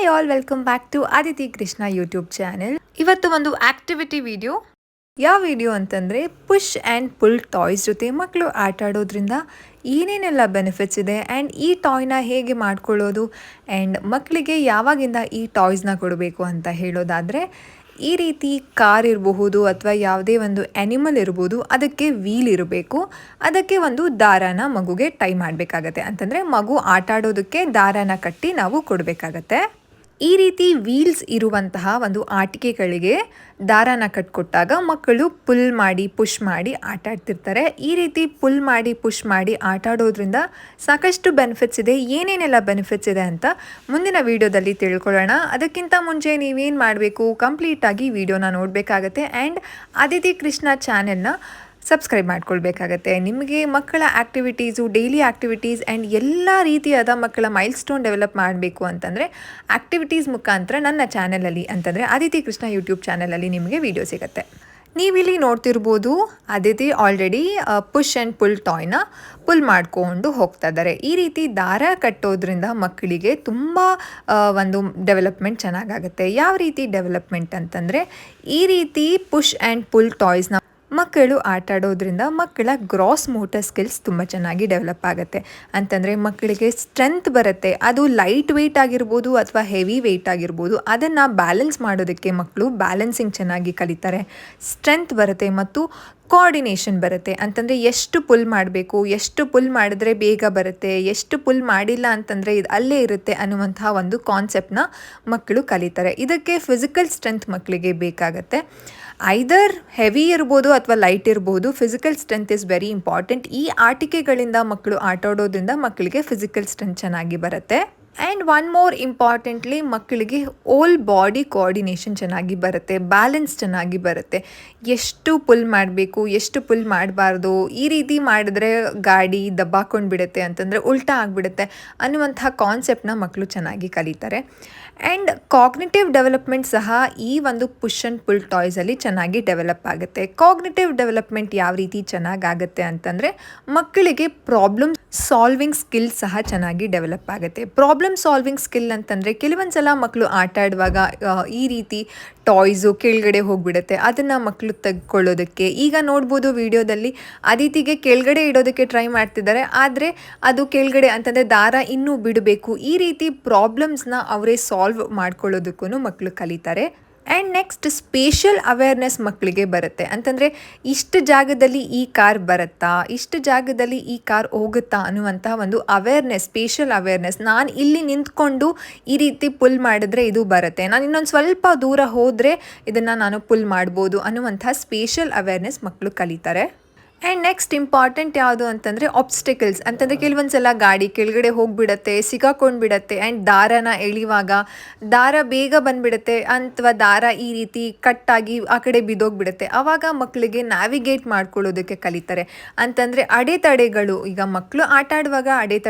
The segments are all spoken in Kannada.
Hi all, welcome back to Aditi Krishna YouTube channel. ಇವತ್ತು ಒಂದು ಆಕ್ಟಿವಿಟಿ ವಿಡಿಯೋ. ಯಾವ ವಿಡಿಯೋ ಅಂತಂದರೆ, ಪುಷ್ ಆ್ಯಂಡ್ ಪುಲ್ ಟಾಯ್ಸ್ ಜೊತೆ ಮಕ್ಕಳು ಆಟ ಆಡೋದ್ರಿಂದ ಏನೇನೆಲ್ಲ ಬೆನಿಫಿಟ್ಸ್ ಇದೆ ಆ್ಯಂಡ್ ಈ ಟಾಯ್ನ ಹೇಗೆ ಮಾಡ್ಕೊಳ್ಳೋದು ಆ್ಯಂಡ್ ಮಕ್ಕಳಿಗೆ ಯಾವಾಗಿಂದ ಈ ಟಾಯ್ಸ್ನ ಕೊಡಬೇಕು ಅಂತ ಹೇಳೋದಾದರೆ, ಈ ರೀತಿ ಕಾರ್ ಇರಬಹುದು ಅಥವಾ ಯಾವುದೇ ಒಂದು ಆ್ಯನಿಮಲ್ ಇರ್ಬೋದು, ಅದಕ್ಕೆ ವೀಲ್ ಇರಬೇಕು. ಅದಕ್ಕೆ ಒಂದು ದಾರಾನ ಮಗುಗೆ ಟೈ ಮಾಡಬೇಕಾಗತ್ತೆ. ಅಂತಂದರೆ ಮಗು ಆಟ ಆಡೋದಕ್ಕೆ ದಾರಾನ ಕಟ್ಟಿ ನಾವು ಕೊಡಬೇಕಾಗತ್ತೆ. ಈ ರೀತಿ ವೀಲ್ಸ್ ಇರುವಂತಹ ಒಂದು ಆಟಿಕೆಗಳಿಗೆ ದಾರಾನ ಕಟ್ಕೊಟ್ಟಾಗ ಮಕ್ಕಳು ಪುಲ್ ಮಾಡಿ ಪುಷ್ ಮಾಡಿ ಆಟ ಆಡ್ತಿರ್ತಾರೆ. ಈ ರೀತಿ ಪುಲ್ ಮಾಡಿ ಪುಷ್ ಮಾಡಿ ಆಟ ಆಡೋದ್ರಿಂದ ಸಾಕಷ್ಟು ಬೆನಿಫಿಟ್ಸ್ ಇದೆ. ಏನೇನೆಲ್ಲ ಬೆನಿಫಿಟ್ಸ್ ಇದೆ ಅಂತ ಮುಂದಿನ ವಿಡಿಯೋದಲ್ಲಿ ತಿಳ್ಕೊಳ್ಳೋಣ. ಅದಕ್ಕಿಂತ ಮುಂಚೆ ನೀವೇನು ಮಾಡಬೇಕು, ಕಂಪ್ಲೀಟಾಗಿ ವಿಡಿಯೋನ ನೋಡಬೇಕಾಗತ್ತೆ ಆ್ಯಂಡ್ ಆದಿತಿ ಕೃಷ್ಣ ಚಾನೆಲ್ನ ಸಬ್ಸ್ಕ್ರೈಬ್ ಮಾಡ್ಕೊಳ್ಬೇಕಾಗತ್ತೆ. ನಿಮಗೆ ಮಕ್ಕಳ ಆ್ಯಕ್ಟಿವಿಟೀಸು, ಡೈಲಿ ಆ್ಯಕ್ಟಿವಿಟೀಸ್ ಆ್ಯಂಡ್ ಎಲ್ಲ ರೀತಿಯಾದ ಮಕ್ಕಳ ಮೈಲ್ ಸ್ಟೋನ್ ಡೆವಲಪ್ ಮಾಡಬೇಕು ಅಂತಂದರೆ ಆ್ಯಕ್ಟಿವಿಟೀಸ್ ಮುಖಾಂತರ ನನ್ನ ಚಾನಲಲ್ಲಿ, ಅಂತಂದರೆ ಆದಿತಿ ಕೃಷ್ಣ ಯೂಟ್ಯೂಬ್ ಚಾನಲಲ್ಲಿ ನಿಮಗೆ ವಿಡಿಯೋ ಸಿಗುತ್ತೆ. ನೀವಿಲ್ಲಿ ನೋಡ್ತಿರ್ಬೋದು, Aditi already push and pull ಟಾಯ್ನ ಪುಲ್ ಮಾಡಿಕೊಂಡು ಹೋಗ್ತಾ ಇದ್ದಾರೆ. ಈ ರೀತಿ ದಾರ ಕಟ್ಟೋದ್ರಿಂದ ಮಕ್ಕಳಿಗೆ ತುಂಬ ಒಂದು ಡೆವಲಪ್ಮೆಂಟ್ ಚೆನ್ನಾಗಾಗುತ್ತೆ. ಯಾವ ರೀತಿ ಡೆವಲಪ್ಮೆಂಟ್ ಅಂತಂದರೆ, ಈ ರೀತಿ ಪುಷ್ ಆ್ಯಂಡ್ ಪುಲ್ ಟಾಯ್ಸ್ನ ಮಕ್ಕಳು ಆಟ ಆಡೋದ್ರಿಂದ ಮಕ್ಕಳ ಗ್ರಾಸ್ ಮೋಟರ್ ಸ್ಕಿಲ್ಸ್ ತುಂಬ ಚೆನ್ನಾಗಿ ಡೆವಲಪ್ ಆಗುತ್ತೆ. ಅಂತಂದರೆ ಮಕ್ಕಳಿಗೆ ಸ್ಟ್ರೆಂತ್ ಬರುತ್ತೆ. ಅದು ಲೈಟ್ ವೆಯ್ಟ್ ಆಗಿರ್ಬೋದು ಅಥವಾ ಹೆವಿ ವೆಯ್ಟ್ ಆಗಿರ್ಬೋದು, ಅದನ್ನು ಬ್ಯಾಲೆನ್ಸ್ ಮಾಡೋದಕ್ಕೆ ಮಕ್ಕಳು ಬ್ಯಾಲೆನ್ಸಿಂಗ್ ಚೆನ್ನಾಗಿ ಕಲಿತಾರೆ. ಸ್ಟ್ರೆಂತ್ ಬರುತ್ತೆ ಮತ್ತು ಕೋಆರ್ಡಿನೇಷನ್ ಬರುತ್ತೆ. ಅಂತಂದರೆ ಎಷ್ಟು ಪುಲ್ ಮಾಡಬೇಕು, ಎಷ್ಟು ಪುಲ್ ಮಾಡಿದ್ರೆ ಬೇಗ ಬರುತ್ತೆ, ಎಷ್ಟು ಪುಲ್ ಮಾಡಿಲ್ಲ ಅಂತಂದರೆ ಇದು ಅಲ್ಲೇ ಇರುತ್ತೆ ಅನ್ನುವಂತಹ ಒಂದು ಕಾನ್ಸೆಪ್ಟನ್ನ ಮಕ್ಕಳು ಕಲಿತಾರೆ. ಇದಕ್ಕೆ ಫಿಸಿಕಲ್ ಸ್ಟ್ರೆಂತ್ ಮಕ್ಕಳಿಗೆ ಬೇಕಾಗತ್ತೆ. ಐದರ್ ಹೆವಿ ಇರ್ಬೋದು ಅಥವಾ ಲೈಟ್ ಇರ್ಬೋದು, physical strength is very important. ಈ ಆಟಿಕೆಗಳಿಂದ ಮಕ್ಕಳು ಆಟ ಆಡೋದ್ರಿಂದ ಮಕ್ಕಳಿಗೆ ಫಿಸಿಕಲ್ ಸ್ಟ್ರೆಂತ್ ಚೆನ್ನಾಗಿ ಬರುತ್ತೆ. ಆ್ಯಂಡ್ ಒನ್ ಮೋರ್ ಇಂಪಾರ್ಟೆಂಟ್ಲಿ, ಮಕ್ಕಳಿಗೆ ಓಲ್ ಬಾಡಿ ಕೋಆರ್ಡಿನೇಷನ್ ಚೆನ್ನಾಗಿ ಬರುತ್ತೆ, ಬ್ಯಾಲೆನ್ಸ್ ಚೆನ್ನಾಗಿ ಬರುತ್ತೆ. ಎಷ್ಟು ಪುಲ್ ಮಾಡಬೇಕು, ಎಷ್ಟು ಪುಲ್ ಮಾಡಬಾರ್ದು, ಈ ರೀತಿ ಮಾಡಿದ್ರೆ ಗಾಡಿ ದಬ್ಬಾಕೊಂಡು ಬಿಡುತ್ತೆ, ಅಂತಂದರೆ ಉಲ್ಟಾ ಆಗಿಬಿಡುತ್ತೆ ಅನ್ನುವಂಥ ಕಾನ್ಸೆಪ್ಟನ್ನ ಮಕ್ಕಳು ಚೆನ್ನಾಗಿ ಕಲಿತಾರೆ. ಆ್ಯಂಡ್ ಕಾಗ್ನಿಟಿವ್ ಡೆವಲಪ್ಮೆಂಟ್ ಸಹ ಈ ಒಂದು ಪುಷ್ ಆ್ಯಂಡ್ ಪುಲ್ ಟಾಯ್ಸಲ್ಲಿ ಚೆನ್ನಾಗಿ ಡೆವಲಪ್ ಆಗುತ್ತೆ. ಕಾಗ್ನಿಟಿವ್ ಡೆವಲಪ್ಮೆಂಟ್ ಯಾವ ರೀತಿ ಚೆನ್ನಾಗಾಗುತ್ತೆ ಅಂತಂದರೆ, ಮಕ್ಕಳಿಗೆ ಪ್ರಾಬ್ಲಮ್ ಸಾಲ್ವಿಂಗ್ ಸ್ಕಿಲ್ ಸಹ ಚೆನ್ನಾಗಿ ಡೆವಲಪ್ ಆಗುತ್ತೆ. ಪ್ರಾಬ್ಲಮ್ ಸಾಲ್ವಿಂಗ್ ಸ್ಕಿಲ್ ಅಂತಂದರೆ, ಕೆಲವೊಂದು ಸಲ ಮಕ್ಕಳು ಆಟ ಆಡುವಾಗ ಈ ರೀತಿ ಟಾಯ್ಸು ಕೆಳಗಡೆ ಹೋಗಿಬಿಡುತ್ತೆ. ಅದನ್ನು ಮಕ್ಕಳು ತೆಗೆದುಕೊಳ್ಳೋದಕ್ಕೆ, ಈಗ ನೋಡ್ಬೋದು ವಿಡಿಯೋದಲ್ಲಿ ಅದಿತಿಗೆ ಕೆಳಗಡೆ ಇಡೋದಕ್ಕೆ ಟ್ರೈ ಮಾಡ್ತಿದ್ದಾರೆ, ಆದರೆ ಅದು ಕೆಳಗಡೆ ಅಂತಂದರೆ ದಾರ ಇನ್ನೂ ಬಿಡಬೇಕು. ಈ ರೀತಿ ಪ್ರಾಬ್ಲಮ್ಸ್ನ ಅವರೇ ಸಾಲ್ವ್ ಮಾಡ್ಕೊಳ್ಳೋದಕ್ಕೂ ಮಕ್ಕಳು ಕಲಿತಾರೆ. ಆ್ಯಂಡ್ ನೆಕ್ಸ್ಟ್, ಸ್ಪೇಷಲ್ ಅವೇರ್ನೆಸ್ ಮಕ್ಕಳಿಗೆ ಬರುತ್ತೆ. ಅಂತಂದರೆ ಇಷ್ಟು ಜಾಗದಲ್ಲಿ ಈ ಕಾರ್ ಬರುತ್ತಾ, ಇಷ್ಟು ಜಾಗದಲ್ಲಿ ಈ ಕಾರ್ ಹೋಗುತ್ತಾ ಅನ್ನುವಂಥ ಒಂದು ಅವೇರ್ನೆಸ್, ಸ್ಪೇಷಲ್ ಅವೇರ್ನೆಸ್. ನಾನು ಇಲ್ಲಿ ನಿಂತ್ಕೊಂಡು ಈ ರೀತಿ ಪುಲ್ ಮಾಡಿದ್ರೆ ಇದು ಬರುತ್ತೆ, ನಾನು ಇನ್ನೊಂದು ಸ್ವಲ್ಪ ದೂರ ಹೋದರೆ ಇದನ್ನು ನಾನು ಪುಲ್ ಮಾಡ್ಬೋದು ಅನ್ನುವಂಥ ಸ್ಪೇಷಲ್ ಅವೇರ್ನೆಸ್ ಮಕ್ಕಳು ಕಲಿತಾರೆ. ಆ್ಯಂಡ್ ನೆಕ್ಸ್ಟ್ ಇಂಪಾರ್ಟೆಂಟ್ ಯಾವುದು ಅಂತಂದರೆ ಆಬ್ಸ್ಟಿಕಲ್ಸ್. ಅಂತಂದರೆ ಕೆಲವೊಂದು ಸಲ ಗಾಡಿ ಕೆಳಗಡೆ ಹೋಗಿಬಿಡತ್ತೆ, ಸಿಗಾಕೊಂಡು ಬಿಡುತ್ತೆ ಆ್ಯಂಡ್ ದಾರನ ಎಳಿವಾಗ ದಾರ ಬೇಗ ಬಂದುಬಿಡುತ್ತೆ, ಅಥವಾ ದಾರ ಈ ರೀತಿ ಕಟ್ಟಾಗಿ ಆ ಕಡೆ ಬಿದ್ದೋಗ್ಬಿಡುತ್ತೆ. ಆವಾಗ ಮಕ್ಕಳಿಗೆ ನ್ಯಾವಿಗೇಟ್ ಮಾಡ್ಕೊಳ್ಳೋದಕ್ಕೆ ಕಲಿತಾರೆ. ಅಂತಂದರೆ ಅಡೆತಡೆಗಳು, ಈಗ ಮಕ್ಕಳು ಆಟ ಆಡುವಾಗ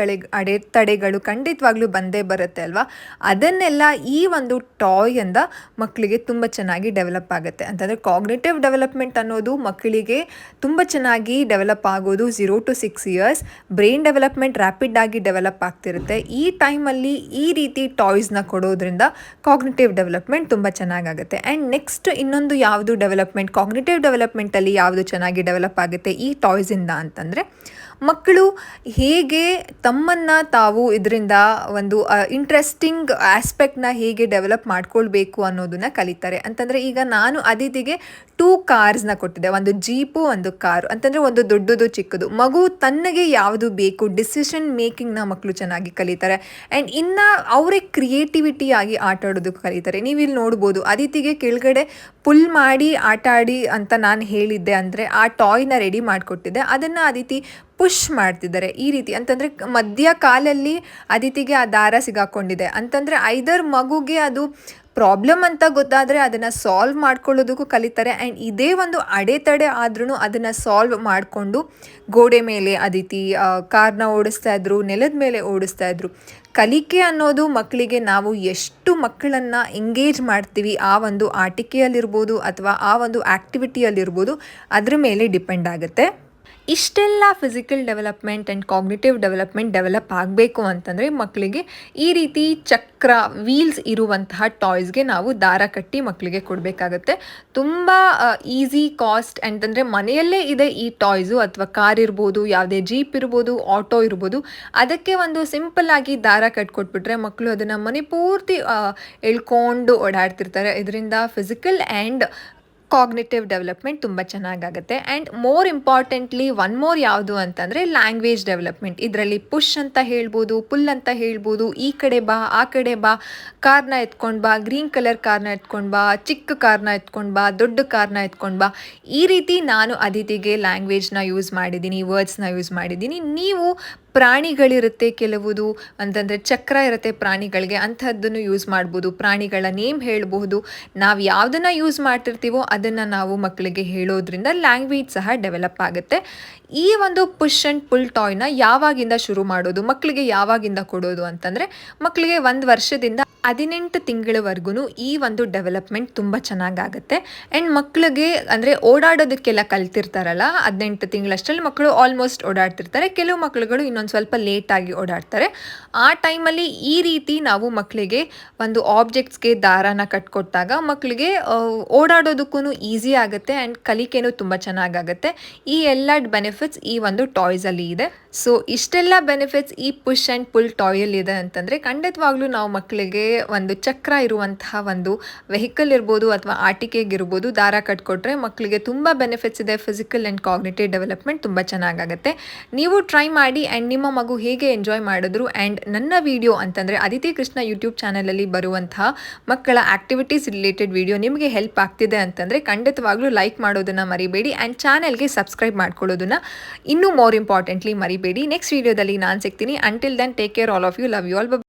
ಅಡೆತಡೆಗಳು ಖಂಡಿತವಾಗ್ಲೂ ಬಂದೇ ಬರುತ್ತೆ ಅಲ್ವಾ, ಅದನ್ನೆಲ್ಲ ಈ ಒಂದು ಟಾಯಿಂದ ಮಕ್ಕಳಿಗೆ ತುಂಬ ಚೆನ್ನಾಗಿ ಡೆವಲಪ್ ಆಗುತ್ತೆ. ಅಂತಂದರೆ ಕಾಗ್ನಿಟಿವ್ ಡೆವಲಪ್ಮೆಂಟ್ ಅನ್ನೋದು ಮಕ್ಕಳಿಗೆ ತುಂಬ ಚೆನ್ನಾಗಿ ಡೆವಲಪ್ ಆಗೋದು 0 to 6 years. Brain development rapid ಆಗಿ ಡೆವಲಪ್ ಆಗ್ತಿರುತ್ತೆ. ಈ ಟೈಮಲ್ಲಿ ಈ ರೀತಿ ಟಾಯ್ಸ್ನ ಕೊಡೋದ್ರಿಂದ ಕಾಗ್ನಿಟಿವ್ ಡೆವಲಪ್ಮೆಂಟ್ ತುಂಬ ಚೆನ್ನಾಗಾಗುತ್ತೆ. ಆ್ಯಂಡ್ ನೆಕ್ಸ್ಟ್ ಇನ್ನೊಂದು ಯಾವುದು ಡೆವಲಪ್ಮೆಂಟ್, ಕಾಗ್ನಿಟಿವ್ ಡೆವಲಪ್ಮೆಂಟಲ್ಲಿ ಯಾವುದು ಚೆನ್ನಾಗಿ ಡೆವಲಪ್ ಆಗುತ್ತೆ ಈ ಟಾಯ್ಸಿಂದ ಅಂತಂದರೆ, ಮಕ್ಕಳು ಹೇಗೆ ತಮ್ಮನ್ನು ತಾವು ಇದರಿಂದ ಒಂದು ಇಂಟ್ರೆಸ್ಟಿಂಗ್ ಆಸ್ಪೆಕ್ಟ್ನ ಹೇಗೆ ಡೆವಲಪ್ ಮಾಡ್ಕೊಳ್ಬೇಕು ಅನ್ನೋದನ್ನು ಕಲಿತಾರೆ. ಅಂತಂದರೆ ಈಗ ನಾನು ಅದಿತಿಗೆ 2 ಕಾರ್ಸ್ನ ಕೊಟ್ಟಿದ್ದೆ, ಒಂದು ಜೀಪು ಒಂದು ಕಾರು. ಅಂತಂದರೆ ಒಂದು ದೊಡ್ಡದು ಚಿಕ್ಕದು. ಮಗು ತನ್ನಗೆ ಯಾವುದು ಬೇಕು, ಡಿಸಿಷನ್ ಮೇಕಿಂಗ್ನ ಮಕ್ಕಳು ಚೆನ್ನಾಗಿ ಕಲಿತಾರೆ. ಆ್ಯಂಡ್ ಇನ್ನು ಅವರೇ ಕ್ರಿಯೇಟಿವಿಟಿಯಾಗಿ ಆಟ ಆಡೋದಕ್ಕೆ ಕಲಿತಾರೆ. ನೀವಿಲ್ಲಿ ನೋಡ್ಬೋದು, ಅದಿತಿಗೆ ಕೆಳಗಡೆ ಪುಲ್ ಮಾಡಿ ಆಟ ಆಡಿ ಅಂತ ನಾನು ಹೇಳಿದ್ದೆ, ಅಂದರೆ ಆ ಟಾಯ್ನ ರೆಡಿ ಮಾಡಿಕೊಟ್ಟಿದ್ದೆ, ಅದನ್ನು ಅದಿತಿ ಪುಷ್ ಮಾಡ್ತಿದ್ದಾರೆ ಈ ರೀತಿ. ಅಂತಂದರೆ ಮಧ್ಯ ಕಾಲಲ್ಲಿ ಅದಿತಿಗೆ ಆ ದಾರ ಸಿಗಾಕೊಂಡಿದೆ, ಅಂತಂದರೆ ಐದರ್ ಮಗುಗೆ ಅದು ಪ್ರಾಬ್ಲಮ್ ಅಂತ ಗೊತ್ತಾದರೆ ಅದನ್ನು ಸಾಲ್ವ್ ಮಾಡ್ಕೊಳ್ಳೋದಕ್ಕೂ ಕಲಿತಾರೆ. ಆ್ಯಂಡ್ ಇದೇ ಒಂದು ಅಡೆತಡೆ ಆದ್ರೂ ಅದನ್ನು ಸಾಲ್ವ್ ಮಾಡಿಕೊಂಡು ಗೋಡೆ ಮೇಲೆ ಅದಿತಿ ಕಾರ್ನ ಓಡಿಸ್ತಾ ಇದ್ರು, ನೆಲದ ಮೇಲೆ ಓಡಿಸ್ತಾ ಇದ್ರು. ಕಲಿಕೆ ಅನ್ನೋದು ಮಕ್ಕಳಿಗೆ ನಾವು ಎಷ್ಟು ಮಕ್ಕಳನ್ನು ಎಂಗೇಜ್ ಮಾಡ್ತೀವಿ ಆ ಒಂದು ಆಟಿಕೆಯಲ್ಲಿರ್ಬೋದು ಅಥವಾ ಆ ಒಂದು ಆ್ಯಕ್ಟಿವಿಟಿಯಲ್ಲಿರ್ಬೋದು, ಅದ್ರ ಮೇಲೆ ಡಿಪೆಂಡ್ ಆಗುತ್ತೆ. ಇಷ್ಟೆಲ್ಲ physical development and cognitive develop ಆಗಬೇಕು ಅಂತಂದರೆ ಮಕ್ಕಳಿಗೆ ಈ ರೀತಿ ಚಕ್ರ ವೀಲ್ಸ್ ಇರುವಂತಹ ಟಾಯ್ಸ್ಗೆ ನಾವು ದಾರ ಕಟ್ಟಿ ಮಕ್ಕಳಿಗೆ ಕೊಡಬೇಕಾಗತ್ತೆ. ತುಂಬ ಈಸಿ ಕಾಸ್ಟ್ ಅಂತಂದರೆ ಮನೆಯಲ್ಲೇ ಇದೆ ಈ ಟಾಯ್ಸು, ಅಥವಾ ಕಾರ್ ಇರ್ಬೋದು, ಯಾವುದೇ ಜೀಪ್ ಇರ್ಬೋದು, ಆಟೋ ಇರ್ಬೋದು, ಅದಕ್ಕೆ ಒಂದು ಸಿಂಪಲ್ ಆಗಿ ದಾರ ಕಟ್ಕೊಟ್ಬಿಟ್ರೆ ಮಕ್ಕಳು ಅದನ್ನು ಮನೆ ಪೂರ್ತಿ ಎಳ್ಕೊಂಡು ಓಡಾಡ್ತಿರ್ತಾರೆ. ಇದರಿಂದ ಫಿಸಿಕಲ್ ಆ್ಯಂಡ್ ಕಾಗ್ನಿಟಿವ್ ಡೆವಲಪ್ಮೆಂಟ್ ತುಂಬ ಚೆನ್ನಾಗಾಗುತ್ತೆ. And more importantly one more ಯಾವುದು ಅಂತಂದರೆ ಲ್ಯಾಂಗ್ವೇಜ್ ಡೆವಲಪ್ಮೆಂಟ್. ಇದರಲ್ಲಿ ಪುಷ್ ಅಂತ ಹೇಳ್ಬೋದು, ಪುಲ್ ಅಂತ ಹೇಳ್ಬೋದು, ಈ ಕಡೆ ಬಾ ಆ ಕಡೆ ಬಾ, ಕಾರ್ನ ಎತ್ಕೊಂಡು ಬಾ, ಗ್ರೀನ್ ಕಲರ್ ಕಾರ್ನ ಎತ್ಕೊಂಡು ಬಾ, ಚಿಕ್ಕ ಕಾರ್ನ ಎತ್ಕೊಂಡು ಬಾ, ದೊಡ್ಡ ಕಾರ್ನ ಎತ್ಕೊಂಡು ಬಾ, ಈ ರೀತಿ ನಾನು ಅದಿತಿಗೆ ಲ್ಯಾಂಗ್ವೇಜ್ನ ಯೂಸ್ ಮಾಡಿದ್ದೀನಿ, ವರ್ಡ್ಸ್ನ ಯೂಸ್ ಮಾಡಿದ್ದೀನಿ. ನೀವು ಪ್ರಾಣಿಗಳಿರುತ್ತೆ ಕೆಲವುದು ಅಂತಂದರೆ ಚಕ್ರ ಇರುತ್ತೆ ಪ್ರಾಣಿಗಳಿಗೆ, ಅಂಥದ್ದನ್ನು ಯೂಸ್ ಮಾಡ್ಬೋದು. ಪ್ರಾಣಿಗಳ ನೇಮ್ ಹೇಳಬಹುದು. ನಾವು ಯಾವುದನ್ನು ಯೂಸ್ ಮಾಡ್ತಿರ್ತೀವೋ ಅದನ್ನು ನಾವು ಮಕ್ಕಳಿಗೆ ಹೇಳೋದ್ರಿಂದ ಲ್ಯಾಂಗ್ವೇಜ್ ಸಹ ಡೆವಲಪ್ ಆಗುತ್ತೆ. ಈ ಒಂದು ಪುಷ್ ಆ್ಯಂಡ್ ಪುಲ್ ಟಾಯ್ನ ಯಾವಾಗಿಂದ ಶುರು ಮಾಡೋದು, ಮಕ್ಕಳಿಗೆ ಯಾವಾಗಿಂದ ಕೊಡೋದು ಅಂತಂದರೆ ಮಕ್ಕಳಿಗೆ 1 ವರ್ಷದಿಂದ 18 ತಿಂಗಳವರೆಗೂ ಈ ಒಂದು ಡೆವಲಪ್ಮೆಂಟ್ ತುಂಬ ಚೆನ್ನಾಗಾಗುತ್ತೆ. ಆ್ಯಂಡ್ ಮಕ್ಕಳಿಗೆ ಅಂದರೆ ಓಡಾಡೋದಕ್ಕೆಲ್ಲ ಕಲ್ತಿರ್ತಾರಲ್ಲ, 18 ತಿಂಗಳಷ್ಟರಲ್ಲಿ ಮಕ್ಕಳು ಆಲ್ಮೋಸ್ಟ್ ಓಡಾಡ್ತಿರ್ತಾರೆ. ಕೆಲವು ಮಕ್ಕಳುಗಳು ಇನ್ನೊಂದು ಸ್ವಲ್ಪ ಲೇಟಾಗಿ ಓಡಾಡ್ತಾರೆ. ಆ ಟೈಮಲ್ಲಿ ಈ ರೀತಿ ನಾವು ಮಕ್ಕಳಿಗೆ ಒಂದು ಆಬ್ಜೆಕ್ಟ್ಸ್ಗೆ ದಾರಾನ ಕಟ್ಕೊಟ್ಟಾಗ ಮಕ್ಕಳಿಗೆ ಓಡಾಡೋದಕ್ಕೂ ಈಸಿ ಆಗುತ್ತೆ ಆ್ಯಂಡ್ ಕಲಿಕೆನೂ ತುಂಬ ಚೆನ್ನಾಗಾಗುತ್ತೆ. ಈ ಎಲ್ಲ ಬೆನಿಫಿಟ್ಸ್ ಈ ಒಂದು ಟಾಯ್ಸಲ್ಲಿ ಇದೆ. ಸೊ ಇಷ್ಟೆಲ್ಲ ಬೆನಿಫಿಟ್ಸ್ ಈ ಪುಷ್ ಆ್ಯಂಡ್ ಪುಲ್ ಟಾಯಲ್ಲಿ ಇದೆ ಅಂತಂದರೆ ಖಂಡಿತವಾಗ್ಲೂ ನಾವು ಮಕ್ಕಳಿಗೆ ಒಂದು ಚಕ್ರ ಇರುವಂತಹ ಒಂದು ವೆಹಿಕಲ್ ಇರ್ಬೋದು ಅಥವಾ ಆಟಿಕೆಗಿರ್ಬೋದು ದಾರ ಕಟ್ಕೊಟ್ರೆ ಮಕ್ಕಳಿಗೆ ತುಂಬ ಬೆನಿಫಿಟ್ಸ್ ಇದೆ. ಫಿಸಿಕಲ್ ಆ್ಯಂಡ್ ಕಾಗ್ನಿಟಿವ್ ಡೆವಲಪ್ಮೆಂಟ್ ತುಂಬ ಚೆನ್ನಾಗಾಗುತ್ತೆ. ನೀವು ಟ್ರೈ ಮಾಡಿ ಆ್ಯಂಡ್ ನಿಮ್ಮ ಮಗು ಹೇಗೆ ಎಂಜಾಯ್ ಮಾಡಿದ್ರು ಆ್ಯಂಡ್ ನನ್ನ ವಿಡಿಯೋ ಅಂತಂದರೆ ಅದಿತಿ ಕೃಷ್ಣ ಯೂಟ್ಯೂಬ್ ಚಾನಲಲ್ಲಿ ಬರುವಂತಹ ಮಕ್ಕಳ ಆ್ಯಕ್ಟಿವಿಟೀಸ್ ರಿಲೇಟೆಡ್ ವಿಡಿಯೋ ನಿಮಗೆ ಹೆಲ್ಪ್ ಆಗ್ತಿದೆ ಅಂತಂದರೆ ಖಂಡಿತವಾಗ್ಲೂ ಲೈಕ್ ಮಾಡೋದನ್ನು ಮರಿಬೇಡಿ ಆ್ಯಂಡ್ ಚಾನಲ್ಗೆ ಸಬ್ಸ್ಕ್ರೈಬ್ ಮಾಡ್ಕೊಳ್ಳೋದನ್ನು ಇನ್ನೂ ಮೋರ್ ಇಂಪಾರ್ಟೆಂಟ್ಲಿ ಮರಿಬೇಡಿ. ನೆಕ್ಸ್ಟ್ ವಿಡಿಯೋದಲ್ಲಿ ನಾನು ಸಿಗ್ತೀನಿ. Until then take care all of you. Love you all.